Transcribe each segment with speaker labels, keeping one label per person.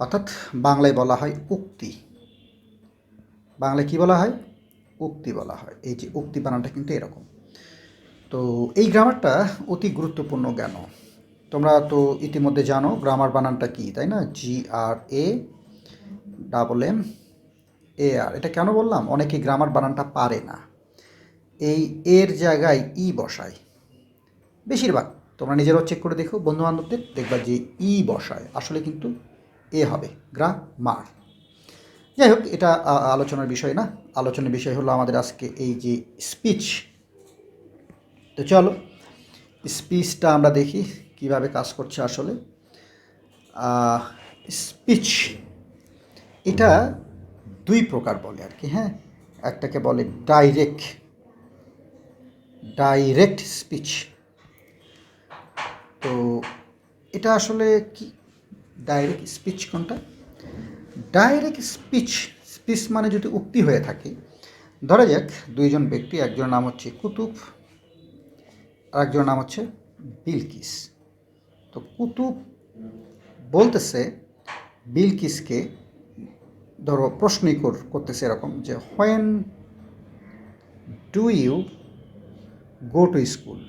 Speaker 1: অর্থাৎ বাংলায় বলা হয় উক্তি। বাংলায় কি বলা হয়? উক্তি বলা হয়। এই যে উক্তি বানানটা কিন্তু এরকম। তো এই গ্রামারটা অতি গুরুত্বপূর্ণ জ্ঞান। তোমরা তো ইতিমধ্যে জানো গ্রামার বানানটা কি, তাই না? GRAMMAR। এটা কেন বললাম? অনেকে গ্রামার বানানটা পারে না, এই এর জায়গায় ই বসায় বেশিরভাগ। তোমরা নিজেরাও চেক করে দেখো, বন্ধু বান্ধবদের দেখবা যে ই বসায়, আসলে কিন্তু এ হবে গ্রামার। যাই হোক, এটা আলোচনার বিষয় না। আলোচনার বিষয় হলো আমাদের আজকে এই যে স্পিচ। তো চলো স্পিচটা আমরা দেখি কিভাবে কাজ করছে আসলে। স্পিচ এটা দুই প্রকার বলে আর কি, হ্যাঁ। একটাকে বলে ডাইরেক্ট স্পিচ। তো এটা আসলে কি ডাইরেক্ট স্পিচ কোনটা? ডাইরেক্ট স্পিচ মানে যদি উক্তি হয়ে থাকে, ধরা যাক দুইজন ব্যক্তি, একজনের নাম হচ্ছে কুতুব আর একজনের নাম হচ্ছে বিলকিস। তো কুতুব বলতেছে বিলকিসকে, ধরো প্রশ্নই করতেছে এরকম যে when do you go to school,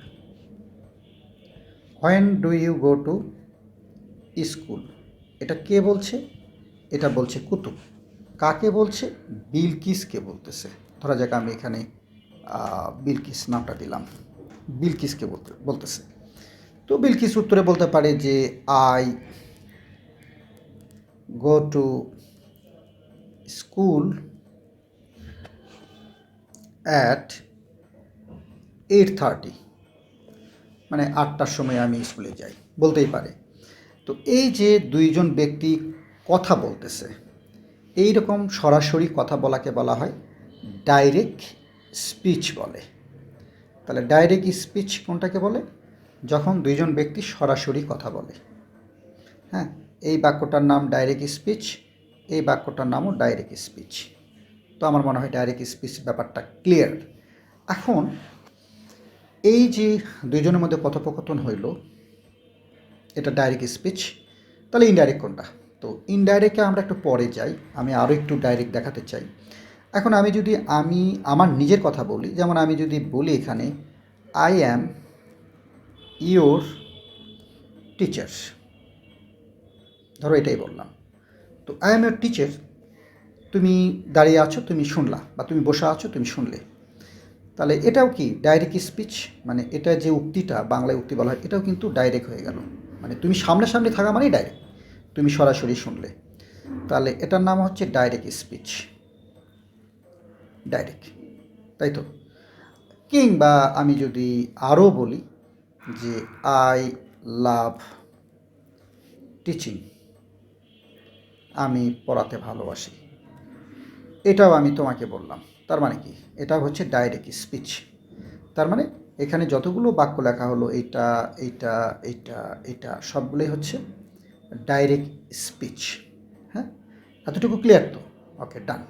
Speaker 1: when do you go to school. এটা কে বলছে? এটা বলছে কুতুব। কাকে বলছে? বিলকিসকে বলতেছে। ধরা যাক আমি এখানে বিলকিস নামটা দিলাম, বিলকিসকে বলতেছে। তো বিলকিস উত্তরে বলতে পারে যে I go to school at 8:30, মানে 8টার সময় আমি স্কুলে যাই, বলতেই পারে। তো এই যে দুইজন ব্যক্তি কথা বলতেছে, এই রকম সরাসরি কথা বলাকে বলা হয় ডাইরেক্ট স্পিচ বলে। তাহলে ডাইরেক্ট স্পিচ কোনটাকে বলে? যখন দুইজন ব্যক্তি সরাসরি কথা বলে, হ্যাঁ। এই বাক্যটার নাম ডাইরেক্ট স্পিচ, এই বাক্যটার নামও ডাইরেক্ট স্পিচ। তো আমার মনে হয় ডাইরেক্ট স্পিচ ব্যাপারটা ক্লিয়ার। এখন এই যে দুইজনের মধ্যে কথোপকথন হইল, এটা ডাইরেক্ট স্পিচ। তাহলে ইনডাইরেক্ট কোনটা? তো ইনডাইরেক্টে আমরা একটু পরে যাই, আমি আরও একটু ডাইরেক্ট দেখাতে চাই। এখন আমি যদি আমার নিজের কথা বলি, যেমন আমি যদি বলি এখানে আই অ্যাম ইয়োর টিচার, ধরো এটাই বললাম। তো আই অ্যাম ইয়োর টিচার, তুমি দাঁড়িয়ে আছো, তুমি শুনলা, বা তুমি বসে আছো, তুমি শুনলে। তাহলে এটাও কি ডাইরেক্ট স্পিচ? মানে এটা যে উক্তিটা বাংলায় উক্তি বলা হয়, এটাও কিন্তু ডাইরেক্ট হয়ে গেল। মানে তুমি সামনাসামনি থাকা মানেই ডাইরেক্ট, তুমি সরাসরি শুনলে। তাহলে এটার নাম হচ্ছে ডাইরেক্ট স্পিচ, ডাইরেক্ট, তাই তো? কিংবা আমি যদি আরও বলি যে আই লাভ টিচিং, আমি পড়াতে ভালোবাসি, এটাও আমি তোমাকে বললাম। তার মানে কি? এটা হচ্ছে ডাইরেক্ট স্পিচ। তার মানে এখানে যতগুলো বাক্য লেখা হলো, এইটা এইটা এইটা এটা সবগুলোই হচ্ছে ডাইরেক্ট স্পিচ, হ্যাঁ। এতটুকু ক্লিয়ার তো? ওকে, ডান।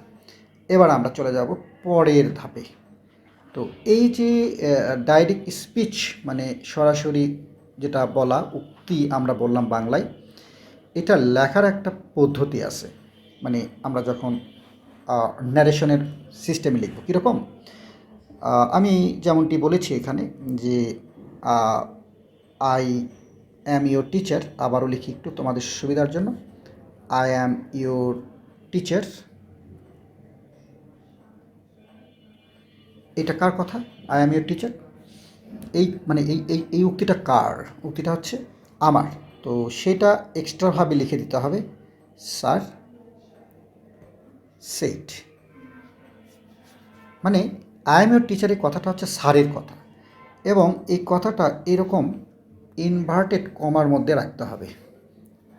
Speaker 1: এবার আমরা চলে যাব পরের ধাপে। তো এই যে ডাইরেক্ট স্পিচ মানে সরাসরি যেটা বলা, উক্তি আমরা বললাম বাংলায়, এটা লেখার একটা পদ্ধতি আছে। মানে আমরা যখন ন্যারেশনের সিস্টেমে লিখব, কীরকম? আমি যেমনটি বলেছি এখানে যে আই অ্যাম ইয়োর টিচার, আবারও লিখি একটু তোমাদের সুবিধার জন্য। আই অ্যাম ইয়োর টিচার, এটা কার কথা? আই অ্যাম ইয়োর টিচার, এই মানে এই উক্তিটা কার? উক্তিটা হচ্ছে আমার। তো সেটা এক্সট্রাভাবে লিখে দিতে হবে, স্যার সেইড। মানে আই এম ইয়োর টিচারের কথাটা হচ্ছে স্যারের কথা, এবং এই কথাটা এরকম ইনভার্টেড কমার মধ্যে রাখতে হবে,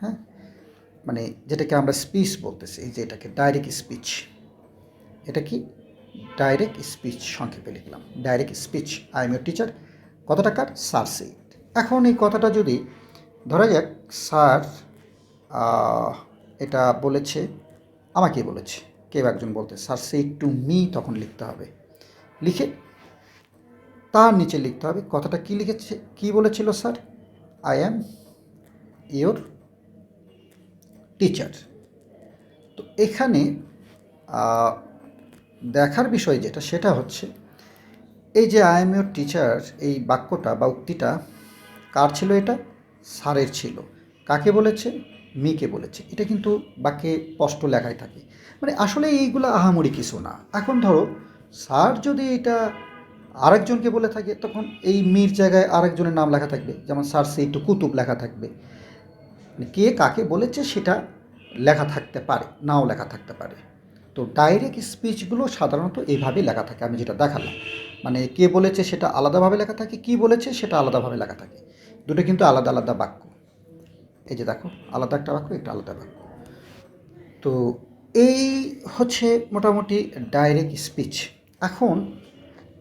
Speaker 1: হ্যাঁ। মানে যেটাকে আমরা স্পিচ বলতেছি, এই যে এটাকে ডাইরেক্ট স্পিচ। এটা কি? ডাইরেক্ট স্পিচ সংক্ষেপে লিখলাম। Direct speech, I am your teacher, কথাটা কার? Sir said. এখন এই কথাটা যদি ধরা যাক স্যার এটা বলেছে, আমাকেই বলেছে, কেউ একজন বলতে, স্যার সেইড টু মি, তখন লিখতে হবে। লিখে তার নিচে লিখতে হবে কথাটা কী লিখেছে, কী বলেছিল sir? I am your teacher. তো এখানে দেখার বিষয় যেটা, সেটা হচ্ছে এই যে আই এম ইয়োর টিচার, এই বাক্যটা বা উক্তিটা কার ছিল? এটা স্যারের ছিল। কাকে বলেছে? মিকে বলেছে। এটা কিন্তু বাক্যে স্পষ্ট লেখাই থাকে। মানে আসলে এইগুলো আহামরি কিছু না। এখন ধরো স্যার যদি এটা আরেকজনকে বলে থাকে, তখন এই মির জায়গায় আরেকজনের নাম লেখা থাকবে, যেমন স্যার সেই একটু কুতুব লেখা থাকবে। মানে কে কাকে বলেছে সেটা লেখা থাকতে পারে, নাও লেখা থাকতে পারে। তো ডাইরেক্ট স্পিচগুলো সাধারণত এইভাবেই লেখা থাকে, আমি যেটা দেখালাম। মানে কে বলেছে সেটা আলাদাভাবে লেখা থাকে, কী বলেছে সেটা আলাদাভাবে লেখা থাকে। দুটো কিন্তু আলাদা আলাদা বাক্য। এই যে দেখো, আলাদা একটা বাক্য, একটা আলাদা বাক্য। তো এই হচ্ছে মোটামুটি ডাইরেক্ট স্পিচ। এখন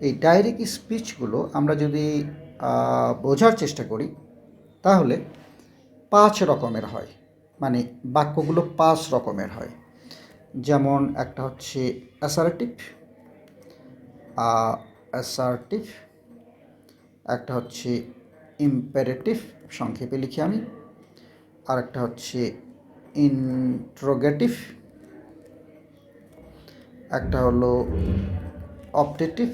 Speaker 1: এই ডাইরেক্ট স্পিচগুলো আমরা যদি বোঝার চেষ্টা করি, তাহলে 5 রকমের হয়। মানে বাক্যগুলো 5 রকমের হয়। যেমন একটা হচ্ছে অ্যাসার্টিভ, অ্যাসার্টিভ, একটা হচ্ছে ইম্পারেটিভ, সংক্ষেপে লিখি আমি, আর একটা হচ্ছে ইন্ট্রোগেটিভ, একটা হলো অপটেটিভ,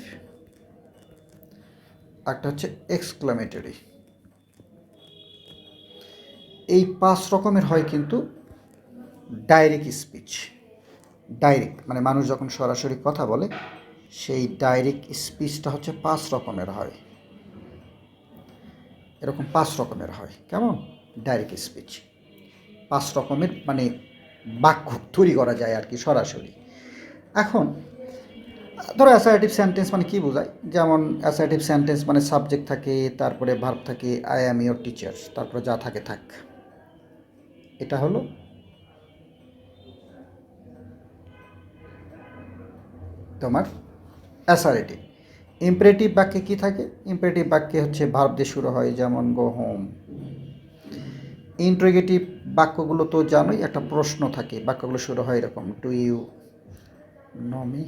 Speaker 1: একটা হচ্ছে এক্সক্লামেটরি। এই 5 রকমের হয় কিন্তু ডাইরেক্ট স্পিচ। ডাইরেক্ট মানে মানুষ যখন সরাসরি কথা বলে, সেই ডাইরেক্ট স্পিচটা হচ্ছে 5 রকমের হয়। এরকম 5 রকমের হয়। কেমন? ডাইরেক্ট স্পিচ 5 রকমের, মানে বাক্য তৈরি করা যায় আর কি সরাসরি। এখন ধরো অ্যাসার্টিভ সেন্টেন্স মানে কী বোঝায়? যেমন অ্যাসার্টিভ সেন্টেন্স মানে সাবজেক্ট থাকে, তারপরে ভার্ব থাকে, আই অ্যাম ইয়োর টিচার, তারপরে যা থাকে থাক। এটা হলো তোমার অ্যাসারেটিভ। ইম্পারেটিভ বাক্যে কী থাকে? ইম্পারেটিভ বাক্যে হচ্ছে ভার্ব দিয়ে শুরু হয়, যেমন গো হোম। ইন্ট্রোগেটিভ বাক্যগুলো তো জানোই, একটা প্রশ্ন থাকে, বাক্যগুলো শুরু হয় এরকম, do you know me,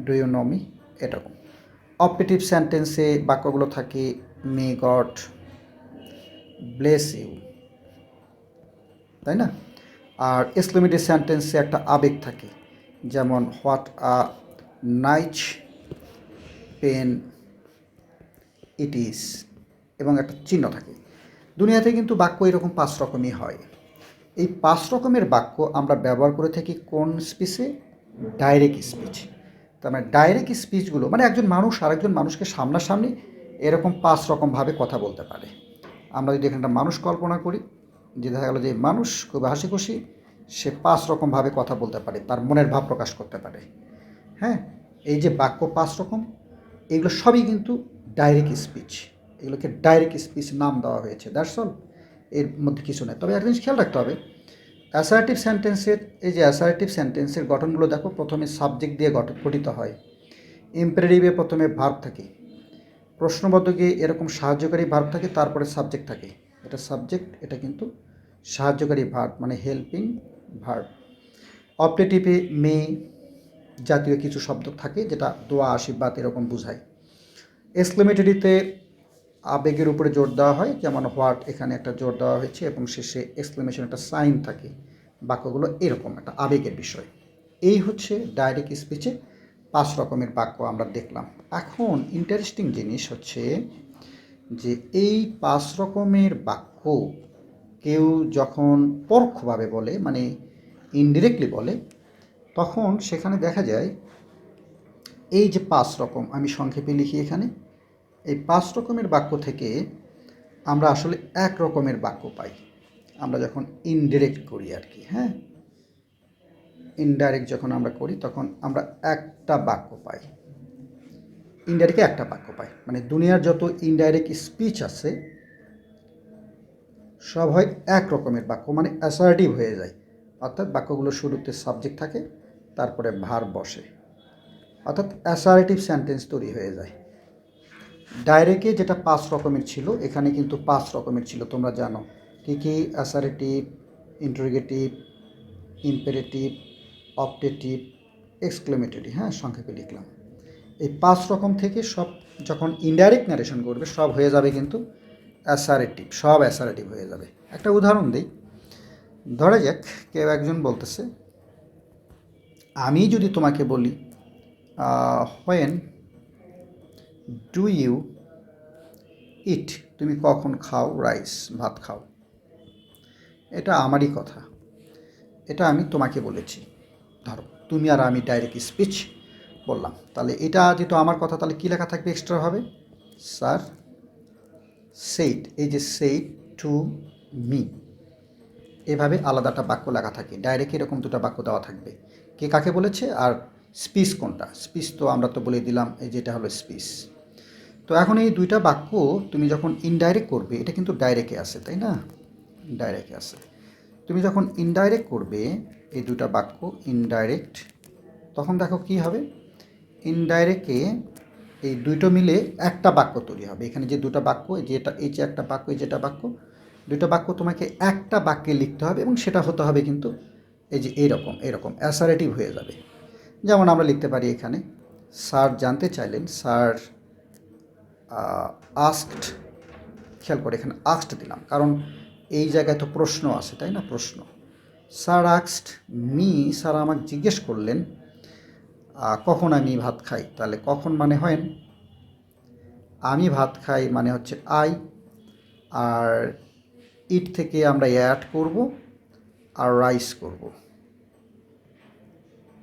Speaker 1: do you know me, এরকম। অপটেটিভ সেন্টেন্সে বাক্যগুলো থাকে মে গড ব্লেস ইউ, তাই না? আর এক্সক্লেমেটরি সেন্টেন্সে একটা আবেগ থাকে, যেমন what a nice pen it is, এবং একটা চিহ্ন থাকে। দুনিয়াতে কিন্তু বাক্য এরকম 5 রকমই হয়। এই 5 রকমের বাক্য আমরা ব্যবহার করে থাকি কোন স্পিচে? Direct speech. তার মানে ডাইরেক্ট স্পিচগুলো মানে একজন মানুষ আরেকজন মানুষকে সামনাসামনি এরকম 5 রকমভাবে কথা বলতে পারে। আমরা যদি এখানটা মানুষ কল্পনা করি, যে দেখা গেলো যে মানুষ খুব হাসি খুশি, সে 5 রকমভাবে কথা বলতে পারে, তার মনের ভাব প্রকাশ করতে পারে। হ্যাঁ, এই যে বাক্য 5 রকম, এগুলো সবই কিন্তু ডাইরেক্ট স্পিচ। এগুলোকে ডাইরেক্ট স্পিচ নাম দেওয়া হয়েছে, দ্যাটস অল। এর মধ্যে কিছু নেই। তবে একটা জিনিস খেয়াল রাখতে হবে, অ্যাসার্টিভ সেন্টেন্সের, এই যে অ্যাসার্টিভ সেন্টেন্সের গঠনগুলো দেখো, প্রথমে সাবজেক্ট দিয়ে গঠিত হয়। ইম্পারেটিভে প্রথমে ভার্ব থাকে, প্রশ্নবোধকে এরকম সাহায্যকারী ভার্ব থাকে, তারপরে সাবজেক্ট থাকে। এটা সাবজেক্ট, এটা কিন্তু সাহায্যকারী ভার্ব, মানে হেল্পিং ভার্ব। অপটেটিভে মে জাতীয় কিছু শব্দ থাকে, যেটা দোয়া আশীর্বাদ এরকম বোঝায়। এক্সক্লেমেটরিতে আবেগের উপরে জোর দেওয়া হয়, যেমন হোয়াট, এখানে একটা জোর দেওয়া হয়েছে, এবং শেষে এক্সক্লেমেশন একটা সাইন থাকে। বাক্যগুলো এরকম একটা আবেগের বিষয়। এই হচ্ছে ডাইরেক্ট স্পিচে 5 রকমের বাক্য আমরা দেখলাম। এখন ইন্টারেস্টিং জিনিস হচ্ছে যে এই 5 রকমের বাক্য কেউ যখন পরোক্ষভাবে বলে, মানে ইনডিরেক্টলি বলে, তখন সেখানে দেখা যায় এই যে 5 রকম আমি সংক্ষেপে লিখি এখানে, এই 5 রকমের বাক্য থেকে আমরা আসলে 1 রকমের বাক্য পাই আমরা যখন ইনডিরেক্ট করি আর কি। হ্যাঁ, ইনডাইরেক্ট যখন আমরা করি তখন আমরা একটা বাক্য পাই, ইনডাইরেক্টে একটা বাক্য পাই। মানে দুনিয়ার যত ইনডাইরেক্ট স্পিচ আছে সব হয় 1 রকমের বাক্য, মানে অ্যাসার্টিভ হয়ে যায়। অর্থাৎ বাক্যগুলো শুরুতে সাবজেক্ট থাকে, তারপরে ভার্ব বসে। অর্থাৎ অ্যাসারেটিভ সেন্টেন্স তৈরি হয়ে যায়। ডাইরেক্টে যেটা 5 রকমের ছিল, এখানে কিন্তু 5 রকমের ছিল, তোমরা জানো কী কী? Assertive, interrogative, imperative, optative, exclamatory. হ্যাঁ, সংক্ষেপে লিখলাম। এই 5 রকম থেকে সব যখন ইনডাইরেক্ট ন্যারেশন করবে সব হয়ে যাবে কিন্তু অ্যাসারেটিভ, সব অ্যাসারেটিভ হয়ে যাবে। একটা উদাহরণ দিই। ধরা যাক কেউ একজন বলতেছে, আমি যদি তোমাকে বলি হোয়েন ডু ইউ ইট, তুমি কখন খাও রাইস, ভাত খাও। এটা আমারই কথা, এটা আমি তোমাকে বলেছি। ধরো তুমি আর আমি ডাইরেক্ট স্পিচ বললাম, তাহলে এটা যেহেতু আমার কথা, তাহলে কী লেখা থাকবে এক্সট্রাভাবে? স্যার সেইড, এই যে সেইড টু মি, এভাবে আলাদাটা বাক্য লেখা থাকে। ডাইরেক্ট এরকম দুটো বাক্য দেওয়া থাকবে, কে কাকে বলেছে আর স্পিচ কোনটা। স্পিচ তো আমরা তো বলে দিলাম, এই যেটা হলো স্পিচ। তো এখন এই দুইটা বাক্য তুমি যখন ইনডাইরেক্ট করবে, এটা কিন্তু ডাইরেক্টে আছে, তাই না? ডাইরেক্টে আছে। তুমি যখন ইনডাইরেক্ট করবে এই দুটা বাক্য ইনডাইরেক্ট, তখন দেখো কি হবে? ইনডাইরেক্টে এই দুটো মিলে একটা বাক্য তৈরি হবে। এখানে যে দুটো বাক্য, যেটা এই যে একটা বাক্য, এই যেটা বাক্য, দুটো বাক্য তোমাকে একটা বাক্যে লিখতে হবে এবং সেটা হতে হবে কিন্তু এই যে এইরকম এরকম অ্যাসারেটিভ হয়ে যাবে। যেমন আমরা লিখতে পারি এখানে, স্যার জানতে চাইলেন, স্যার আস্কড। খেয়াল করে এখানে আস্কড দিলাম, কারণ এই জায়গায় তো প্রশ্ন আছে, তাই না? প্রশ্ন। স্যার আস্কড মি, স্যার আমাকে জিজ্ঞেস করলেন কখন আমি ভাত খাই। তাহলে কখন মানে হয়, আমি ভাত খাই মানে হচ্ছে আই, আর ইট থেকে আমরা অ্যাড করব আর রাইস করব।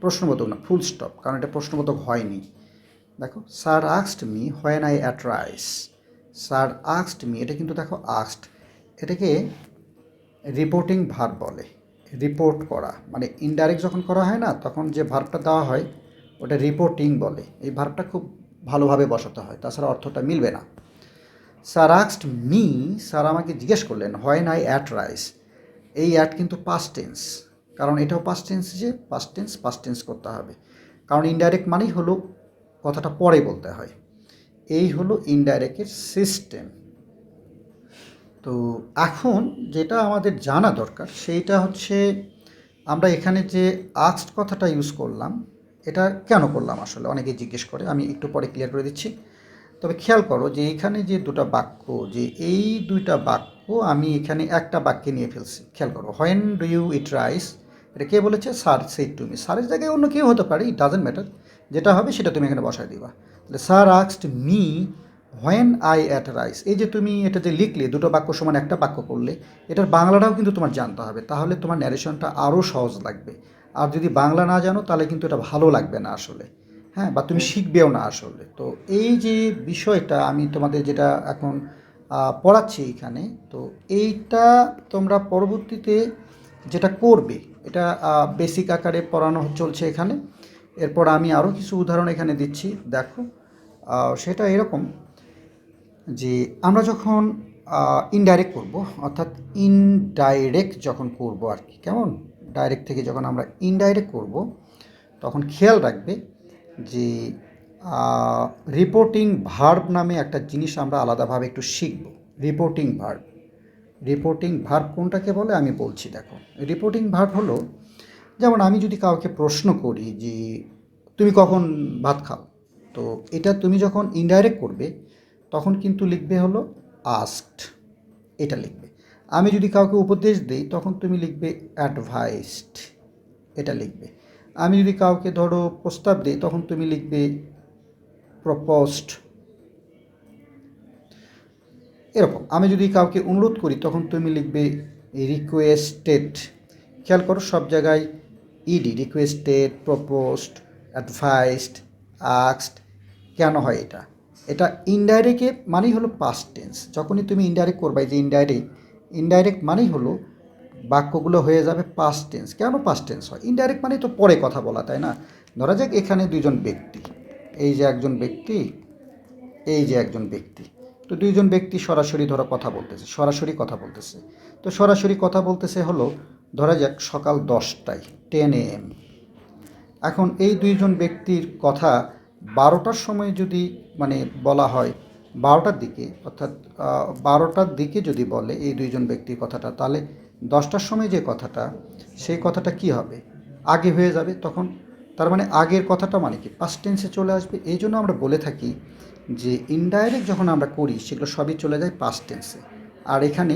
Speaker 1: প্রশ্নবোধক না, ফুল স্টপ, কারণ এটা প্রশ্নবোধক হয়নি। দেখো, sir asked me when I ate rice. Sir asked me, এটা কিন্তু দেখো আস্কড, এটাকে রিপোর্টিং ভার্ব বলে। রিপোর্ট করা মানে ইনডাইরেক্ট যখন করা হয় না, তখন যে ভার্বটা দেওয়া হয় ওটা রিপোর্টিং বলে। এই ভার্বটা খুব ভালোভাবে বসাতে হয়, তাছাড়া অর্থটা মিলবে না। স্যার আস্কড মি, স্যার আমাকে জিজ্ঞেস করলেন হোয়েন আই অ্যাট রাইস। এই অ্যাট কিন্তু পাস্ট টেন্স, কারণ এটাও পাস্ট টেন্স, যে পাস্ট টেন্স করতে হবে, কারণ ইনডাইরেক্ট মানেই হলো কথাটা পরে বলতে হয়। এই হলো ইনডাইরেক্টের সিস্টেম। তো এখন যেটা আমাদের জানা দরকার সেইটা হচ্ছে, আমরা এখানে যে আস্কড কথাটা ইউজ করলাম, এটা কেন করলাম আসলে অনেকেই জিজ্ঞেস করে, আমি একটু পরে ক্লিয়ার করে দিচ্ছি। তবে খেয়াল করো যে এখানে যে দুটো বাক্য, যে এই দুইটা বাক্য আমি এখানে একটা বাক্যে নিয়ে ফেলছি। খেয়াল করো, when do you eat rice, এটা কে বলেছে? Sir said to me. স্যারের জায়গায় অন্য কেউ হতে পারে, ইট ডাজেন্ট ম্যাটার, যেটা হবে সেটা তুমি এখানে বসায় দিবা। তাহলে sir asked me when I ate rice, এই যে তুমি এটা যে লিখলে দুটো বাক্য সমান একটা বাক্য করলে, এটার বাংলাটাও কিন্তু তোমার জানতে হবে, তাহলে তোমার ন্যারেশনটা আরও সহজ লাগবে। আর যদি বাংলা না জানো তাহলে কিন্তু এটা ভালো লাগবে না আসলে, হ্যাঁ, বা তুমি শিখবেও না আসলে। তো এই যে বিষয়টা আমি তোমাদের যেটা এখন পড়াচ্ছি এখানে, তো এইটা তোমরা পরবর্তীতে যেটা করবে, এটা বেসিক আকারে পড়ানো চলছে এখানে। এরপর আমি আরও কিছু উদাহরণ এখানে দিচ্ছি, দেখো। সেটা এরকম যে আমরা যখন ইনডাইরেক্ট করব, অর্থাৎ ইনডাইরেক্ট যখন করব আর কি, কেমন? ডাইরেক্ট থেকে যখন আমরা ইনডাইরেক্ট করব, তখন খেয়াল রাখবে যে রিপোর্টিং ভার্ব নামে একটা জিনিস আমরা আলাদাভাবে একটু শিখব। রিপোর্টিং ভার্ব, রিপোর্টিং ভার্ব কোনটাকে বলে আমি বলছি। দেখো, রিপোর্টিং ভার্ব হলো, যেমন আমি যদি কাউকে প্রশ্ন করি যে তুমি কখন ভাত খাও, তো এটা তুমি যখন ইনডাইরেক্ট করবে তখন কিন্তু লিখবে হলো আস্কড, এটা লিখবে। আমি যদি কাউকে উপদেশ দিই তখন তুমি লিখবে অ্যাডভাইসড, এটা লিখবে। আমি যদি কাউকে ধরো প্রস্তাব দিই তখন তুমি লিখবে প্রপোজড, এরকম। আমি যদি কাউকে অনুরোধ করি তখন তুমি লিখবে রিকোয়েস্টেড। খেয়াল করো সব জায়গায় ed, requested, proposed, advised, asked. কেন হয় এটা? এটা ইনডাইরেক্টে মানেই হলো পাস্ট টেন্স। যখনই তুমি ইনডাইরেক্ট করবে, যে ইনডাইরেক্ট মানেই হলো বাক্যগুলো হয়ে যাবে পাস্ট টেন্স। কেন পাস্ট টেন্স হয়? ইনডাইরেক্ট মানেই তো পরে কথা বলা, তাই না? ধরা যাক এখানে দুইজন ব্যক্তি, এই যে একজন ব্যক্তি, এই যে একজন ব্যক্তি, তো দুইজন ব্যক্তি সরাসরি ধরো কথা বলতেছে, সরাসরি কথা বলতেছে। তো সরাসরি কথা বলতেছে হলো ধরা যাক সকাল 10টায়, 10 AM। এখন এই দুইজন ব্যক্তির কথা 12টার সময় যদি মানে বলা হয়, 12টার দিকে, অর্থাৎ 12টার দিকে যদি বলে এই দুইজন ব্যক্তির কথাটা, তাহলে 10টার সময় যে কথাটা, সেই কথাটা কি হবে, আগে হয়ে যাবে তখন। তার মানে আগের কথাটা মানে কি পাস্ট টেন্সে চলে আসবে। এই জন্য আমরা বলে থাকি যে ইনডাইরেক্ট যখন আমরা করি সেগুলো সবই চলে যায় পাস্ট টেন্সে। আর এখানে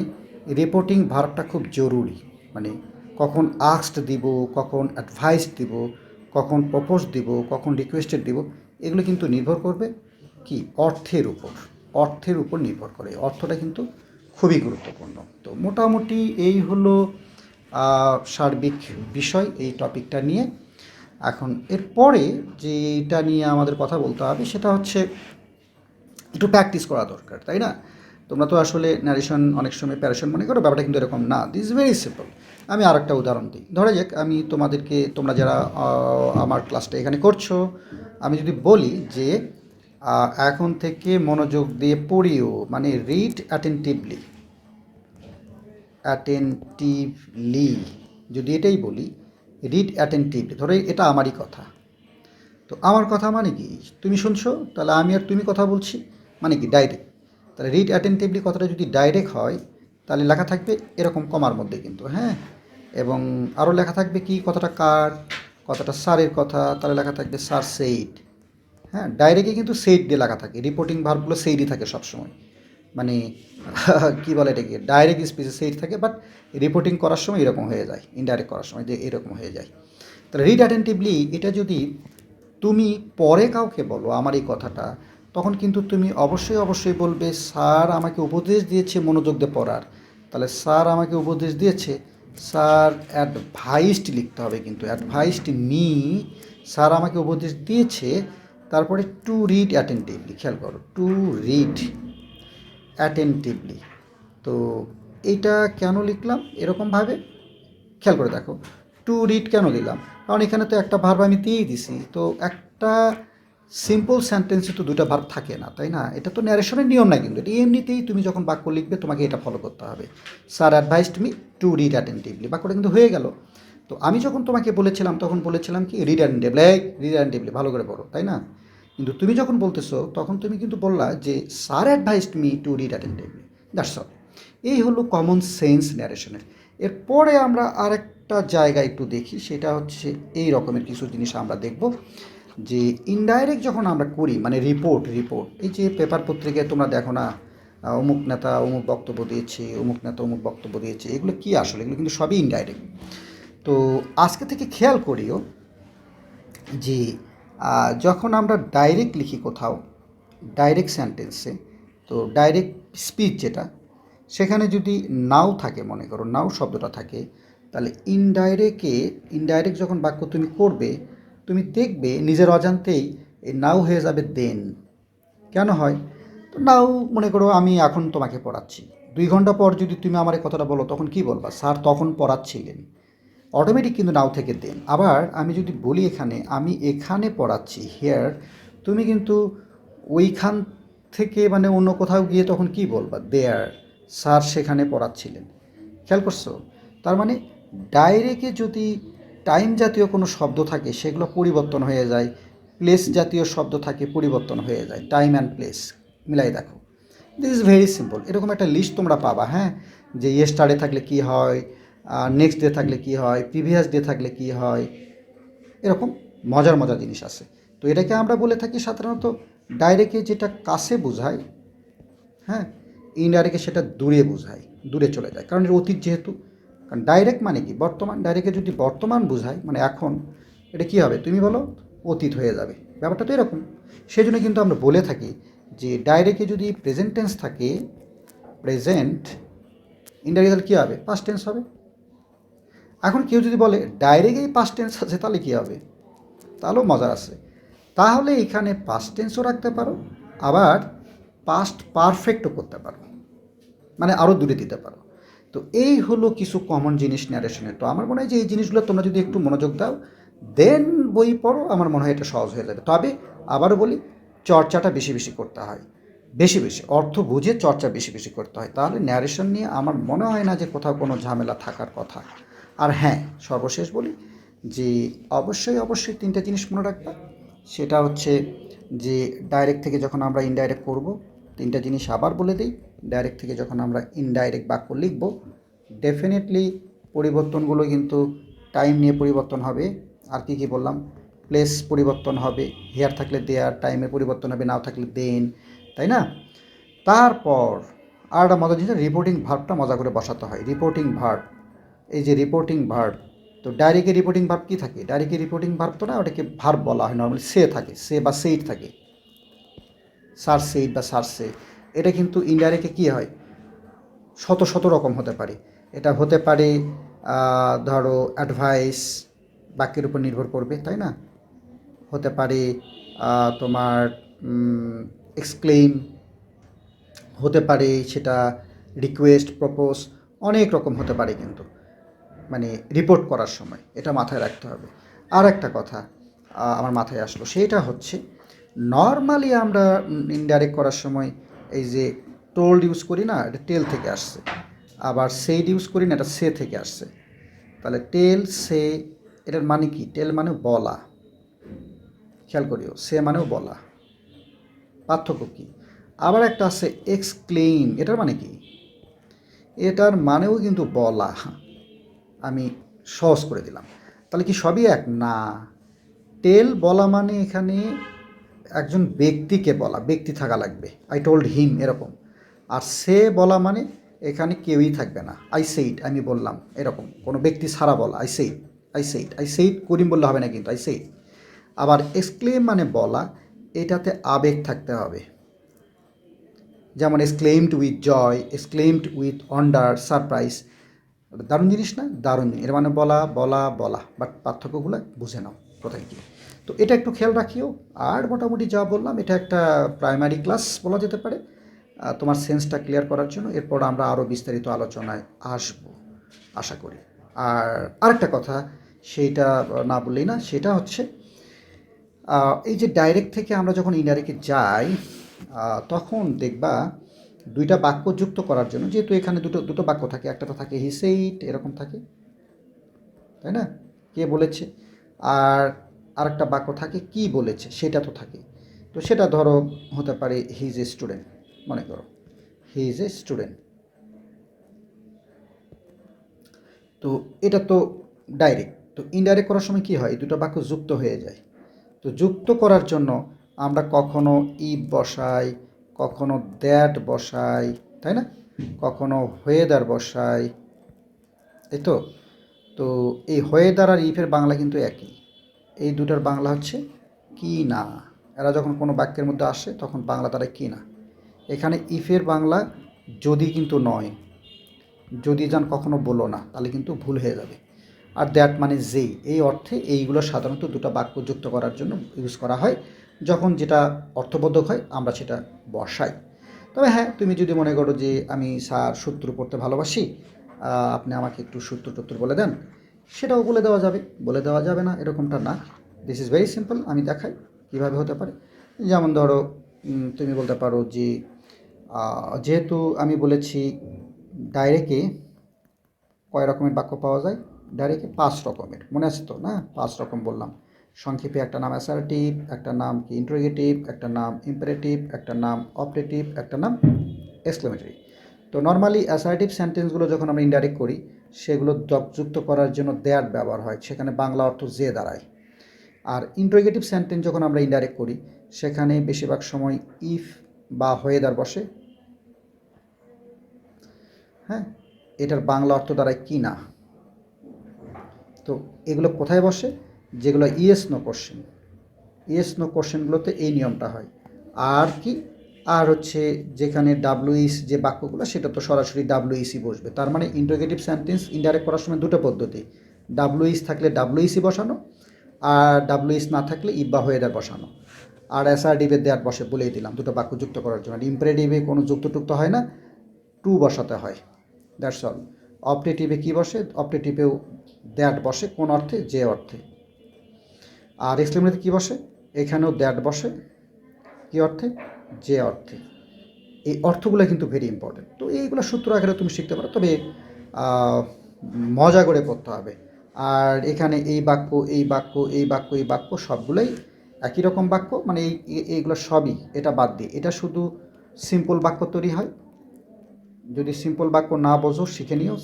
Speaker 1: রিপোর্টিং ভার্বটা খুব জরুরি, মানে কখন আস্কড দিব, কখন অ্যাডভাইস দিব, কখন প্রপোজ দিব, কখন রিকোয়েস্টেড দিব, এগুলো কিন্তু নির্ভর করবে কি অর্থের উপর, অর্থের উপর নির্ভর করে। অর্থটা কিন্তু খুবই গুরুত্বপূর্ণ। তো মোটামুটি এই হলো সার্বিক বিষয় এই টপিকটা নিয়ে। এখন এরপরে যেটা নিয়ে আমাদের কথা বলতে হবে সেটা হচ্ছে একটু প্র্যাকটিস করা দরকার, তাই না? তোমরা তো আসলে ন্যারেশন অনেক সময় প্যারেশন মনে করো, ব্যাপারটা কিন্তু এরকম না। This is very simple. আমি আর একটা উদাহরণ দিই। ধরা যাক আমি তোমাদেরকে, তোমরা যারা আমার ক্লাসটা এখানে করছো, আমি যদি বলি যে এখন থেকে মনোযোগ দিয়ে পড়িও, মানে রিড অ্যাটেন্টিভলি, অ্যাটেন্টিভলি যদি এটাই বলি, রিড অ্যাটেন্টিভলি, ধরো এটা আমারই কথা। তো আমার কথা মানে কি, তুমি শুনছো, তাহলে আমি আর তুমি কথা বলছি, মানে কি ডাইরেক্ট। তাহলে রিড অ্যাটেন্টিভলি কথাটা যদি ডাইরেক্ট হয় তাহলে লেখা থাকবে এরকম কমার মধ্যে কিন্তু, হ্যাঁ। এবং আরও লেখা থাকবে কি, কথাটা কার, কথাটা স্যারের কথা, তাহলে লেখা থাকবে স্যার সেইড। হ্যাঁ, ডাইরেক্টে কিন্তু সেইড দিয়ে লেখা থাকে, রিপোর্টিং ভার্বগুলো সেইডই থাকে সবসময়, মানে কী বলে এটাকে, ডাইরেক্ট স্পিচে সেইড থাকে, বাট রিপোর্টিং করার সময় এরকম হয়ে যায়, ইনডাইরেক্ট করার সময় যে এরকম হয়ে যায়। তাহলে রিড অ্যাটেন্টিভলি এটা যদি তুমি পরে কাউকে বলো আমার এই কথাটা, তখন কিন্তু তুমি অবশ্যই অবশ্যই বলবে স্যার আমাকে উপদেশ দিয়েছে মনোযোগ দিয়ে পড়ার। তাহলে স্যার আমাকে উপদেশ দিয়েছে, স্যার অ্যাডভাইসড লিখতে হবে কিন্তু, অ্যাডভাইসড মি, স্যার আমাকে উপদেশ দিয়েছে, তারপরে টু রিড অ্যাটেন্টিভলি, খেয়াল করো, টু রিড অ্যাটেন্টিভলি। তো এইটা কেন লিখলাম এরকমভাবে, খেয়াল করে দেখো, টু রিড কেন দিলাম, কারণ এখানে তো একটা ভার্ব আমি দিয়েই দিছি। তো একটা সিম্পল সেন্টেন্সে তো দুটো ভার্ব থাকে না, তাই না? এটা তো ন্যারেশনের নিয়ম না, কিন্তু এটা এমনিতেই তুমি যখন বাক্য লিখবে তোমাকে এটা ফলো করতে হবে। Sir advised me to read attentively, বাক্যটা কিন্তু হয়ে গেল। তো আমি যখন তোমাকে বলেছিলাম তখন বলেছিলাম কি রিড অ্যাটেন্টিভলি, রিড অ্যাটেন্টিভলি ভালো করে পড়ো, তাই না? কিন্তু তুমি যখন বলতেছো তখন তুমি কিন্তু বললা যে sir advised me to read attentively, that's all. এই হলো কমন সেন্স ন্যারেশনের। এরপরে আমরা আরেকটা জায়গা একটু দেখি, সেটা হচ্ছে এই রকমের কিছু জিনিস আমরা দেখব যে ইনডাইরেক্ট যখন আমরা করি, মানে রিপোর্ট, এই যে পেপার পত্রিকায় তোমরা দেখো না, অমুক নেতা অমুক বক্তব্য দিয়েছে, অমুক নেতা অমুক বক্তব্য দিয়েছে, এগুলো কি আসলে, এগুলো কিন্তু সবই ইনডাইরেক্ট। তো আজকে থেকে খেয়াল করিও যে যখন আমরা ডাইরেক্ট লিখি কোথাও, ডাইরেক্ট সেন্টেন্সে, তো ডাইরেক্ট স্পিচ যেটা, সেখানে যদি নাও থাকে, মনে করো নাও শব্দটা থাকে, তাহলে ইনডাইরেক্ট যখন বাক্য তুমি করবে, তুমি দেখবে নিজের অজান্তেই এই নাও হয়ে যাবে দেন। কেন হয়? তো নাও, মনে করো আমি এখন তোমাকে পড়াচ্ছি, 2 ঘন্টা পর যদি তুমি আমার এই কথাটা বলো, তখন কি বলবা, স্যার তখন পড়াচ্ছিলেন। অটোমেটিক কিন্তু নাও থেকে দেন। আবার আমি যদি বলি এখানে আমি এখানে পড়াচ্ছি, হেয়ার, তুমি কিন্তু ওইখান থেকে মানে অন্য কোথাও গিয়ে তখন কি বলবা, দেয়ার, স্যার সেখানে পড়াচ্ছিলেন। খেয়াল করছো? তার মানে ডাইরেক্টে যদি টাইম জাতীয় কোনো শব্দ থাকে সেগুলো পরিবর্তন হয়ে যায়, প্লেস জাতীয় শব্দ থাকে পরিবর্তন হয়ে যায়, টাইম অ্যান্ড প্লেস মিলাই দেখো। This is very simple. এরকম একটা লিস্ট তোমরা পাবা, হ্যাঁ, যে ইয়েস্টারডে থাকলে কী হয়, নেক্সট ডে থাকলে কী হয়, প্রিভিয়াস ডে থাকলে কী হয়, এরকম মজার মজার জিনিস আছে। তো এটাকে আমরা বলে থাকি সাধারণত ডাইরেক্টে যেটা কাছে বোঝায়, হ্যাঁ, ইনডাইরেক্টে সেটা দূরে বোঝায়, দূরে চলে যায়, কারণ এর অতীত যেহেতু। কারণ ডাইরেক্ট মানে কি বর্তমান, ডাইরেক্টে যদি বর্তমান বোঝায় মানে এখন, এটা কী হবে তুমি বলো, অতীত হয়ে যাবে। ব্যাপারটা তো এরকম। সেই জন্য কিন্তু আমরা বলে থাকি যে ডাইরেক্টে যদি প্রেজেন্ট টেন্স থাকে, প্রেজেন্ট, ইনডাইরেক্ট কী হবে, পাস্ট টেন্স হবে। এখন কেউ যদি বলে ডাইরেক্টেই পাস্ট টেন্স আছে, তাহলে কী হবে, তাহলেও মজার আছে। তাহলে এখানে পাস্ট টেন্সও রাখতে পারো, আবার পাস্ট পারফেক্টও করতে পারো, মানে আরও দূরে দিতে পারো। তো এই হলো কিছু কমন জিনিস ন্যারেশনের। তো আমার মনে হয় যে এই জিনিসগুলো তোমরা যদি একটু মনোযোগ দাও, দেন বই পড়ো, আমার মনে হয় এটা সহজ হয়ে যাবে। তবে আবারও বলি, চর্চাটা বেশি বেশি করতে হয়, বেশি বেশি অর্থ বুঝে চর্চা বেশি বেশি করতে হয়, তাহলে ন্যারেশন নিয়ে আমার মনে হয় না যে কোথাও কোনো ঝামেলা থাকার কথা। আর হ্যাঁ, সর্বশেষ বলি, যে অবশ্যই তিনটা জিনিস মনে রাখবা। সেটা হচ্ছে যে ডাইরেক্ট থেকে যখন আমরা ইনডাইরেক্ট করব, তিনটা জিনিস আবার বলে দিই। ডাইরেক্ট থেকে যখন আমরা ইনডাইরেক্ট বাক্য লিখব, ডেফিনেটলি পরিবর্তনগুলো কিন্তু টাইম নিয়ে পরিবর্তন হবে। আর কি বললাম, প্লেস পরিবর্তন হবে, হেয়ার থাকলে দেয়ার, টাইমের পরিবর্তন হবে, নাও থাকলে দেন, তাই না? তারপর আর একটা মজার জিনিস, রিপোর্টিং ভার্বটা মজা করে বসাতে হয়। রিপোর্টিং ভার্ব, এই যে রিপোর্টিং ভার্ব, তো ডাইরেক্টে রিপোর্টিং ভার্ব কী থাকে? ডাইরেক্টে রিপোর্টিং ভার্ব তো না, ওটাকে ভার্ব বলা হয় নর্মালি, সে থাকে, সে বা সেইট থাকে, সার সেইট বা সার সে। এটা কিন্তু ইনডাইরেক্টে কী হয়, শত রকম হতে পারে। এটা হতে পারে ধরো অ্যাডভাইস, বাক্যের উপর নির্ভর করবে, তাই না? হতে পারে তোমার এক্সক্লেইম, হতে পারে সেটা রিকোয়েস্ট, প্রপোজ, অনেক রকম হতে পারে কিন্তু মানে রিপোর্ট করার সময়, এটা মাথায় রাখতে হবে। আর একটা কথা আমার মাথায় আসলো, সেটা হচ্ছে নর্মালি আমরা ইনডাইরেক্ট করার সময় এই যে টোল্ড ইউজ করি না, এটা টেল থেকে আসছে। আবার সেইড ইউজ করি না, এটা সে থেকে আসছে। তাহলে টেল, সে, এটার মানে কি? টেল মানে বলা, খেয়াল করিও, সে মানেও বলা, পার্থক্য কী? আবার একটা আছে এক্সক্লেইম, এটার মানে কি? এটার মানেও কিন্তু বলা। আমি সহজ করে দিলাম। তাহলে কি সবই এক? না। টেল বলা মানে এখানে একজন ব্যক্তিকে বলা, ব্যক্তি থাকা লাগবে, আই টোল্ড হিম এরকম। আর সে বলা মানে এখানে কেউই থাকবে না, আই সেইট, আমি বললাম, এরকম কোনো ব্যক্তি ছাড়া বলা, আই সেইট করিম বললে হবে না কিন্তু, আই সেইট। আবার এক্সক্লেম মানে বলা, এটাতে আবেগ থাকতে হবে। যেমন exclaimed with joy, exclaimed with wonder, surprise. দারুণ জিনিস না? দারুণ জিনিস, এর মানে বলা, বাট পার্থক্যগুলো বুঝে নাও কোথায় কী। তো এটা একটু খেয়াল রাখিও। আর মোটামুটি যা বললাম, এটা একটা প্রাইমারি ক্লাস বলা যেতে পারে তোমার সেন্সটা ক্লিয়ার করার জন্য। এরপর আমরা আরও বিস্তারিত আলোচনায় আসবো আশা করি। আর আরেকটা কথা, সেইটা না বললেই না, সেটা হচ্ছে এই যে ডাইরেক্ট থেকে আমরা যখন ইনডাইরেক্টে যাই, তখন দেখবা দুইটা বাক্য যুক্ত করার জন্য, যেহেতু এখানে দুটো বাক্য থাকে, একটা তো থাকে হি সেইড, এরকম থাকে, তাই না? কে বলেছে। আর আরেকটা বাক্য থাকে কি বলেছে, সেটা তো থাকে। তো সেটা ধরো হতে পারে হি ইজ এ স্টুডেন্ট, মনে করো হি ইজ এ স্টুডেন্ট। তো এটা তো ডাইরেক্ট। তো ইনডাইরেক্ট করার সময় কি হয়, দুটো বাক্য যুক্ত হয়ে যায়। তো যুক্ত করার জন্য আমরা কখনো ইফ বসাই, কখনো দ্যাট বসাই, তাই না? কখনো হোয়েদার বসাই, এই তো। তো এই হোয়েদার আর ইফের বাংলা কিন্তু একই। এই দুটার বাংলা হচ্ছে কি না। এরা যখন কোনো বাক্যের মধ্যে আসে তখন বাংলা তারা কি না। এখানে ইফের বাংলা যদি কিন্তু নয়, যদি যান কখনো বলো না, তাহলে কিন্তু ভুল হয়ে যাবে। আর দ্যাট মানে যেই, এই অর্থে এইগুলো সাধারণত দুটো বাক্য যুক্ত করার জন্য ইউজ করা হয়। যখন যেটা অর্থবোধক হয় আমরা সেটা বসাই। তবে হ্যাঁ, তুমি যদি মনে করো যে আমি স্যার সূত্র পড়তে ভালোবাসি, আপনি আমাকে একটু সূত্র টুত্র বলে দেন, সেটাও বলে দেওয়া যাবে। বলে দেওয়া যাবে না এরকমটা না। দিস ইজ ভেরি সিম্পল, আমি দেখাই কীভাবে হতে পারে। যেমন ধরো তুমি বলতে পারো যে যেহেতু আমি বলেছি ডাইরেক্টে কয় রকমের বাক্য পাওয়া যায়, ডাইরেক্টে 5 রকমের, মনে আছে তো না? 5 রকম বললাম সংক্ষেপে। একটা নাম অ্যাসার্টিভ, একটা নাম কি ইন্টারোগেটিভ, একটা নাম ইম্পারেটিভ, একটা নাম অপারেটিভ, একটা নাম এক্সক্লেমেটরি। তো নর্মালি অ্যাসার্টিভ সেন্টেন্সগুলো যখন আমরা ইনডাইরেক্ট করি, সেগুলো যুক্ত করার জন্য দ্যাট ব্যবহার হয়, সেখানে বাংলা অর্থ যে দাঁড়ায়। আর ইন্টারোগেটিভ সেন্টেন্স যখন আমরা ইনডাইরেক্ট করি, সেখানে বেশিরভাগ সময় ইফ বা হোয়েদার বসে। হ্যাঁ, এটার বাংলা অর্থ দাঁড়ায় কি না। তো এগুলো কোথায় বসে? যেগুলো yes no question, yes no কোশ্চেনগুলোতে এই নিয়মটা হয়। আর কি, আর হচ্ছে যেখানে ডাব্লুইস যে বাক্যগুলো, সেটা তো সরাসরি ডাব্লুইসি বসবে। তার মানে ইন্টারোগেটিভ সেন্টেন্স ইনডাইরেক্ট করার সময় দুটো পদ্ধতি, ডাব্লুইস থাকলে ডাব্লুইসি বসানো, আর ডাব্লুইস না থাকলে ইফ বা হোয়েদার বসানো। আর অ্যাসার্টিভে দ্যাট বসে, বলেই দিলাম, দুটো বাক্য যুক্ত করার জন্য। আর ইম্পারেটিভে কোনো যুক্ত হয় না, টু বসাতে হয়, দ্যাটস অল। অপারেটিভে কী বসে? অপারেটিভেও দ্যাট বসে, কোন অর্থে? যে অর্থে। আর এক্সক্লেমেটরিতে কী বসে? এখানেও দ্যাট বসে, কী অর্থে? যে অর্থে। এই অর্থগুলো কিন্তু ভেরি ইম্পর্টেন্ট। তো এইগুলো সূত্র আকারে তুমি শিখতে পারো, তবে মজা করে পড়তে হবে। আর এখানে এই বাক্য এই বাক্য এই বাক্য এই বাক্য সবগুলোই একই রকম বাক্য, মানে এইগুলো সবই, এটা বাদ দিয়ে এটা শুধু সিম্পল বাক্য তৈরি হয়। যদি সিম্পল বাক্য না বোঝো শিখে নিও।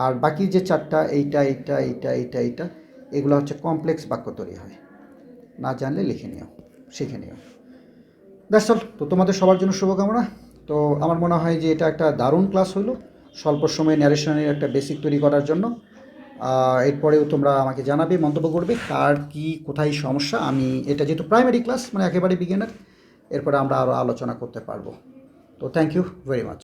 Speaker 1: আর বাকি যে চারটা এইটা এইটা এইটা এইটা এইটা এগুলো হচ্ছে কমপ্লেক্স বাক্য তৈরি হয়। না জানলে লিখে নিও, শিখে নিও। That's all. তো তোমাদের সবার জন্য শুভকামনা। তো আমার মনে হয় যে এটা একটা দারুণ ক্লাস হলো স্বল্প সময়ে ন্যারেশনের একটা বেসিক তৈরি করার জন্য। এরপরেও তোমরা আমাকে জানাবে, মন্তব্য করবে কার কি কোথায় সমস্যা। আমি এটা যেহেতু প্রাইমারি ক্লাস, মানে একেবারে বিগিনার, এরপরে আমরা আরও আলোচনা করতে পারবো। তো থ্যাংক ইউ ভেরি মাচ।